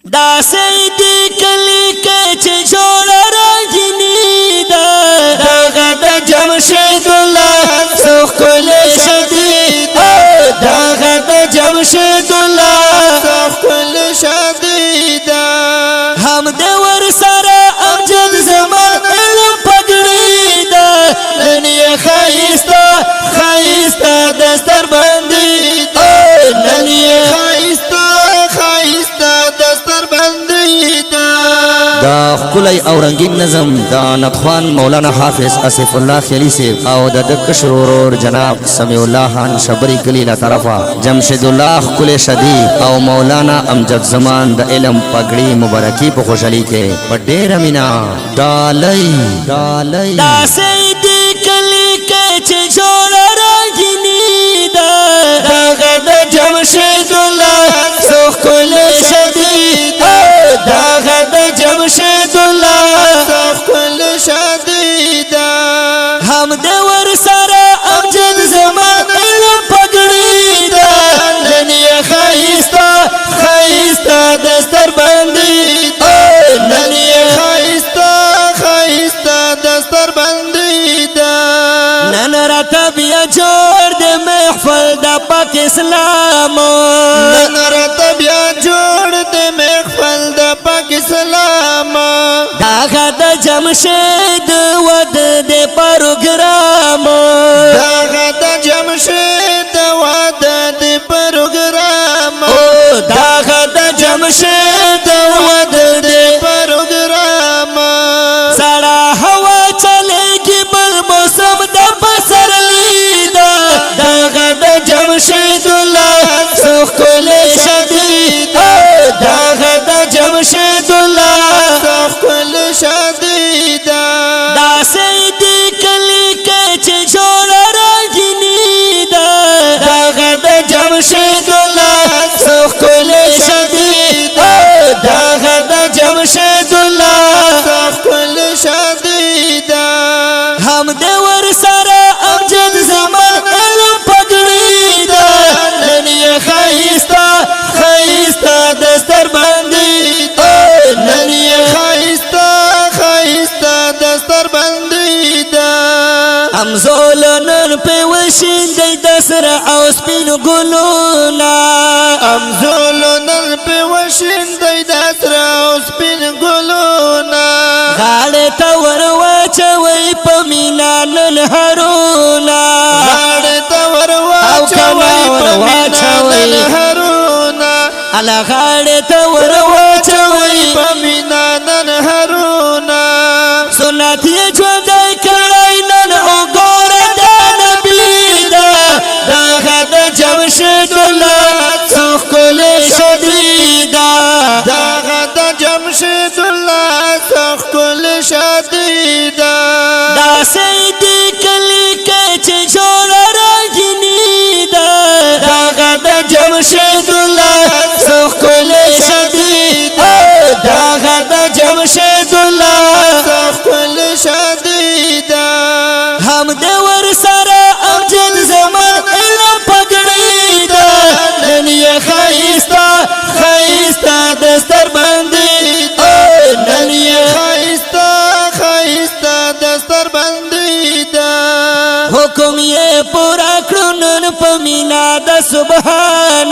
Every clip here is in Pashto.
دا سیدی کلی کچ جوړ رنگینی دا داغه د جمشید الله سخ کل شدید داغه د جمشید الله سخ کل شدید هم د ور سره امجد زمان علم پګړی دا ننی خایستا خایستا دستر باندې ننی دا خلای او رنگین نظم دا نطخوان مولانا حافظ اسف الله خیلی سے او دا دکش ورور جناب سمیع الله خان شبری کلی لا طرفا جمشید الله خل شدی او مولانا امجد زمان دا علم پگڑی مبارکی په خوشحالی کې په ډیر مینا دالای دا سیدی کلی کې چې جوړ راګینی دا داغه د جمشید الله سخ کل شدید داغه د جمشید الله سخ کل شدید هم د ور سره امجد زمان علم پګړی دا ننی خایستا خایستا دستر باندې ننی خایستا خایستا دستر باندې دا نن راته بیا جوړ د محفل د پاک اسلام نن راته بیا جوړ د محفل د پاک اسلام داغه د جمشید ود د پروګرام داغه د جمشید ود د پروګرام داغه د جمشید ود د پروګرام سړه هوا چلېږي بل موسم د پسرلی دا داغه د جمشید الله سخ کل شدید داغه د جمشید الله سخ کل شدید دا سیدی کلی کې چې جوړ راګینی دا داغه د جمشید الله سخ کل شدید داغه د جمشید الله سخ کل شدید هم د ور سره امجد زمان علم پګړی دا ننی خایستا خایستا دستر باندې ننی خایستا خایستا دستر باندې دا امزولن په وشیندې دسر او سپین ګلونا امزولن په وشیندې دسر او سپین ګلونا غاړه ته ور واچوي په مینا نن هرونا غاړه ته ور واچوي په مینا نن هرونا الا غاړه ته ور واچوي په مینا نن هرونا سنت یې ژوند کړای نن وګور د نبی دا داغه د جمشید الله سخ کل شدید داغه د جمشید الله سخ کل شدید دا سیدی کلی کې چې جوړ راګینی دا داغه د جمشید الله سخ کل شدید داغه د جمشید الله سخ کل شدید هم د ور سره امجد زمان علم پګړی دا ننی خایستا خایستا دستر باندې ننی خایستا خایستا دستر باندې دا حکم یې پورا کړو نن په مینا د سبحان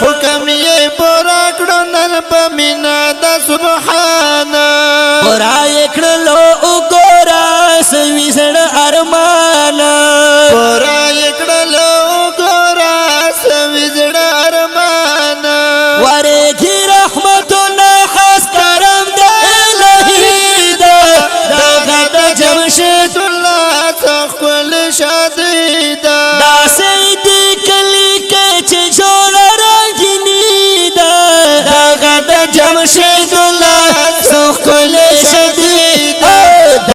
حکم یې پورا کړو نن په مینا د سبحان